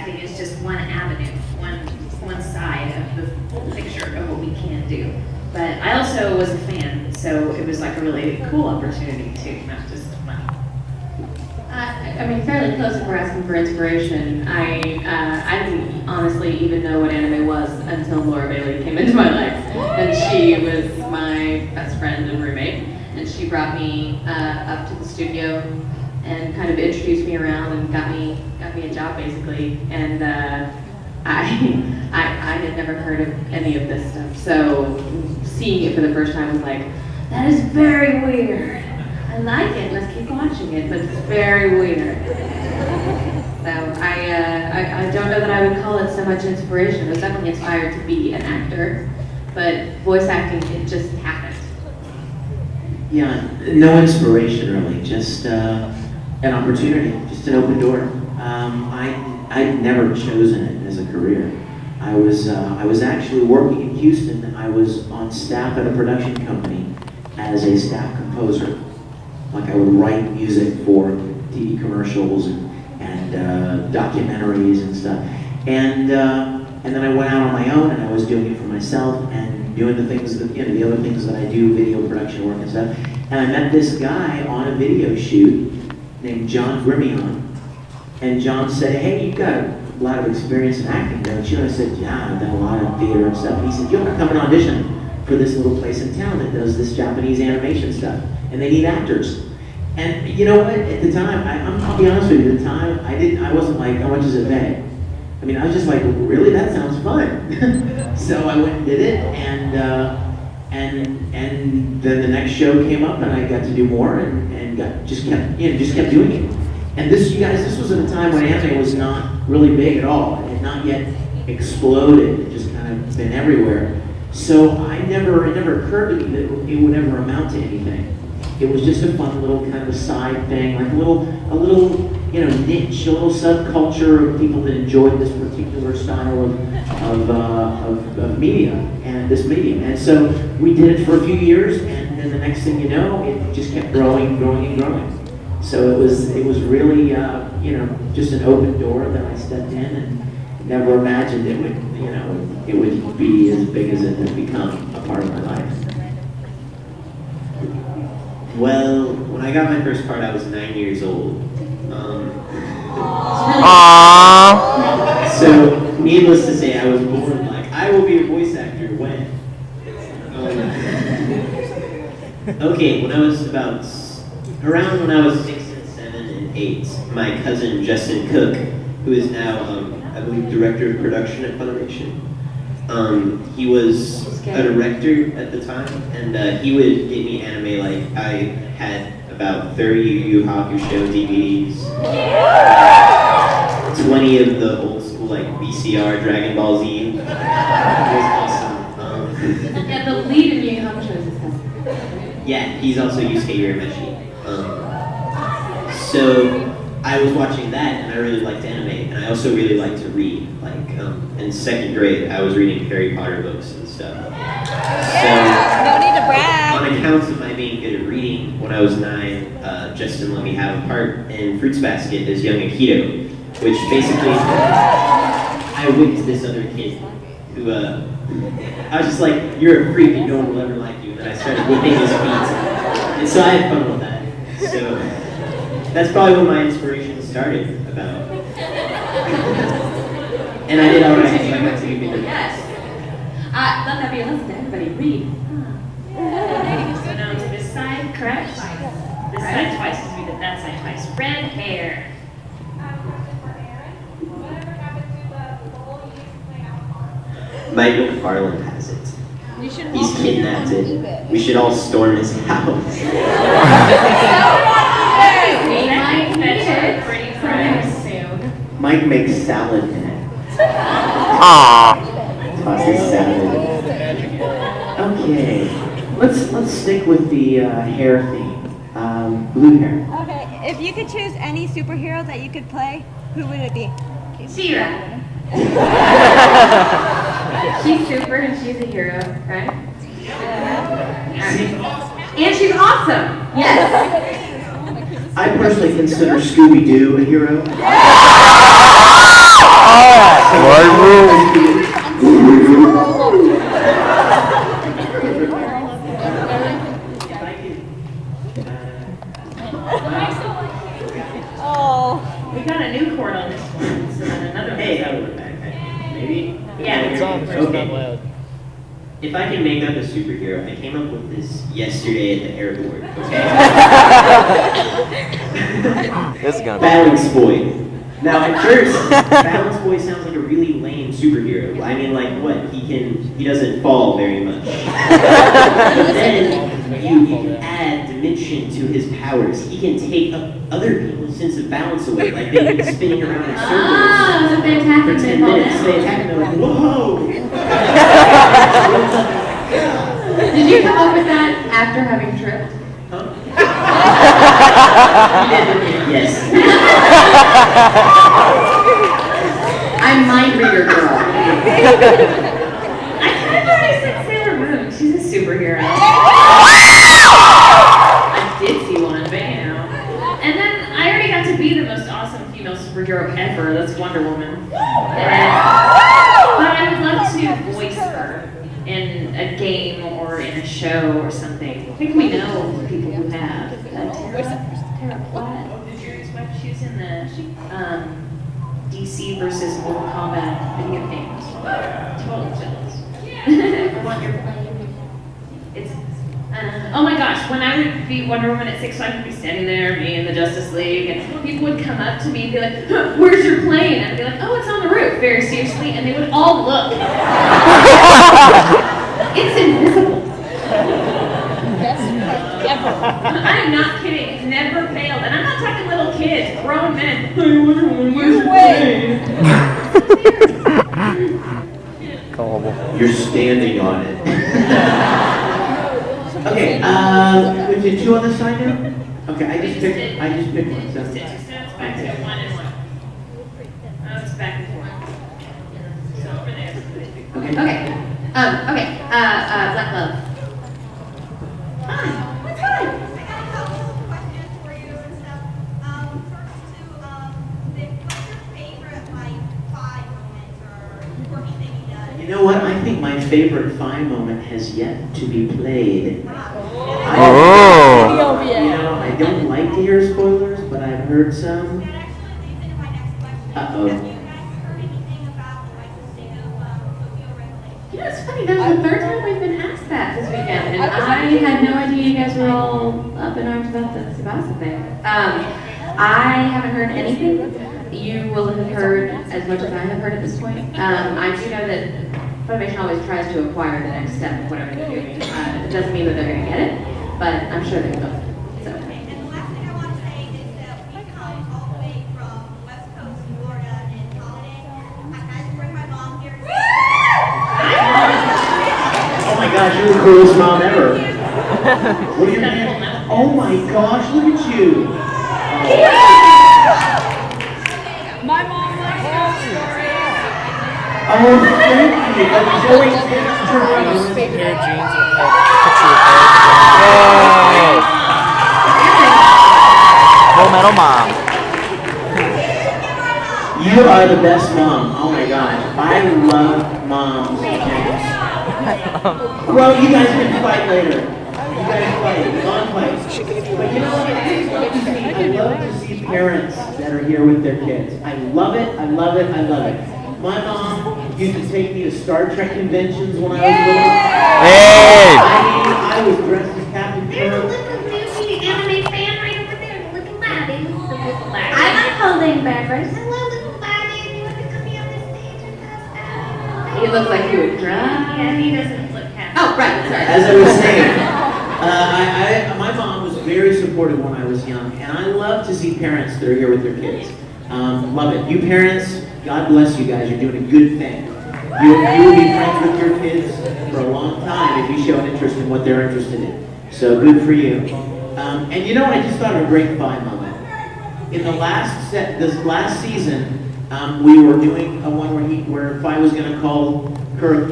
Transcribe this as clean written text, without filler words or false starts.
acting is just one avenue, one side of the full picture of what we can do. But I also was a fan, so it was like a really cool opportunity too, not just money. I mean, fairly close if we're asking for inspiration. I didn't honestly even know what anime was until Laura Bailey came into my life. And she was my best friend and roommate. And she brought me up to the studio and kind of introduced me around and got me a job basically. And I had never heard of any of this stuff. So seeing it for the first time was like, that is very weird. I like it, let's keep watching it, but it's very weird. So I don't know that I would call it so much inspiration. I was definitely inspired to be an actor, but voice acting, it just happened. Yeah, no inspiration really, just an opportunity, just an open door. I'd never chosen it as a career. I was actually working in Houston. I was on staff at a production company as a staff composer. Like I would write music for TV commercials and documentaries and stuff. And then I went out on my own and I was doing it for myself and doing the things that, the other things that I do, video production work and stuff. And I met this guy on a video shoot named John Grimion. And John said, hey, you've got a lot of experience in acting, don't you? And I said, yeah, I've done a lot of theater and stuff. And he said, you want to come and audition for this little place in town that does this Japanese animation stuff. And they need actors. And you know what, at the time, I'll be honest with you, at the time, I wasn't like, how much does it pay? I mean, I was just like, really, that sounds fun. So I went and did it, and then the next show came up, and I got to do more, and just kept doing it. And this, you guys, this was at a time when anime was not really big at all. It had not yet exploded. It just kind of been everywhere. So it never occurred to me that it would ever amount to anything. It was just a fun little kind of side thing, like a little niche, a little subculture of people that enjoyed this particular style of media and this medium. And so we did it for a few years, and then the next thing you know, it just kept growing and growing and growing. So it was really just an open door that I stepped in, and never imagined it would be as big as it has become a part of my life. Well, when I got my first part, I was 9 years old. So, needless to say, I was born like, I will be a voice actor when? Okay, when I was around when I was 6 and 7 and 8, my cousin Justin Cook, who is now, I believe, director of production at Funimation, he was a director at the time, and he would get me anime. Like I had about 30 Yu Yu Hakusho DVDs, 20 of the old school like VCR Dragon Ball Z. It was awesome. And the lead in Yu Yu Hakusho is his cousin. Yeah, he's also Yusuke Urameshi. So I was watching that, and I really liked anime, and I also really liked to read. Like in 2nd grade, I was reading Harry Potter books and stuff. So, no need to brag. On account of my being good at reading, when I was 9, Justin let me have a part in Fruits Basket as young Aikido, which basically I whipped this other kid who I was just like, you're a freak and no one will ever like you, and then I started whipping his feet, and so I had fun with that. So that's probably when my inspiration started about. And I did alright, so I got to be bigger. Yes. Let that be a lesson to everybody. Read. So now to this side, correct? This side twice, because we did that side twice. Red hair. Mike McFarland has it. He's kidnapped it. We should all storm his house. Mike makes salad in it. Tosses salad. Okay, let's stick with the hair theme. Blue hair. Okay, if you could choose any superhero that you could play, who would it be? She-Ra. She's super and she's a hero, right? And she's awesome. Yes. I personally consider Scooby-Doo a hero. Hey, that would work back. Maybe? Yeah. It's on, it's Okay. not loud. If I can make up a superhero, I came up with this yesterday at the airport, okay? This is gonna be. Balance Boy. Now at first, Balance Boy sounds like a really lame superhero. I mean, like what? He doesn't fall very much. But then you can add dimension to his powers. He can take other people's sense of balance away, like they've been spinning around in circles Ah, so they attack for him 10 and fall minutes. They down. attack him, they're like, whoa! Did you come up with that after having tripped? Yes. I'm mind reader girl. I kind of thought I said Sailor Moon. She's a superhero. I did see one, but you know. And then I already got to be the most awesome female superhero ever. That's Wonder Woman. But I would love to voice her in a game or in a show or something. I think we know people who have. Tara Platt. Did your ex-wife? She was in the DC versus Mortal Kombat video games. Totally jealous. I want your plane. It's. Oh my gosh, when I would be Wonder Woman at 6, I would be standing there, me and the Justice League, and people would come up to me and be like, "Huh, where's your plane?" And I'd be like, "Oh, it's on the roof," very seriously, and they would all look. It's invisible. I am not kidding, it's never failed. And I'm not talking little kids, grown men. Hey, Wonder Woman, where's your plane? Callable. You're standing on it. Okay, we did 2 on this side now? Okay, I just picked one. So. Just back to 1 and 1. Oh, it's back and forth. So over there. Okay. Okay. Black Love. Hi. What's hi? I got a couple of questions for you and stuff. First what's your favorite, like, Phi moment or quirky thing he does? You know what? I think my favorite Phi moment has yet to be played. Oh. You know, I don't like to hear spoilers, but I've heard some. That actually leads into my next question. Uh-oh. Have you guys heard anything about, like, the state of Tokyo regulation? You know, it's funny, that was the 3rd time we've been asked that this weekend, and I had no idea you guys were all up in arms about the Tsubasa thing. I haven't heard anything. You will have heard as much as I have heard at this point. I do know that Funimation always tries to acquire the next step of whatever they're doing. It doesn't mean that they're going to get it, but I'm sure they will. So. And the last thing I want to say is that we come all the way from West Coast Florida and it's holiday. I had to bring my mom here. Oh my gosh, you're the coolest mom ever. What are your hands? Oh my gosh, look at you. My mom likes those stories. Oh, thank you. But Joey, take a turn around. Pair of jeans with a picture of her. Full Metal Mom. You are the best mom. Oh my gosh. I love moms. Well, you guys can fight later. You guys fight. Long fight. But you know what? I love to see parents that are here with their kids. I love it. I love it. I love it. My mom used to take me to Star Trek conventions when I was little. Hey! I was dressed as Captain There's a Kirk. little newbie anime fan right over there, the little laddie. The little laddie. I like holding bears. Hello, little laddie. Do you want to come here on the stage with us? He looks like he would cry. Yeah, he doesn't look happy. Oh, right, sorry. As I was saying, my mom was very supportive when I was young, and I love to see parents that are here with their kids. Love it. You parents, God bless you guys. You're doing a good thing. You will be friends with your kids for a long time if you show an interest in what they're interested in. So good for you. And you know, I just thought of a great Phi moment. In the this last season, we were doing a one where Phi was going to call Kurogi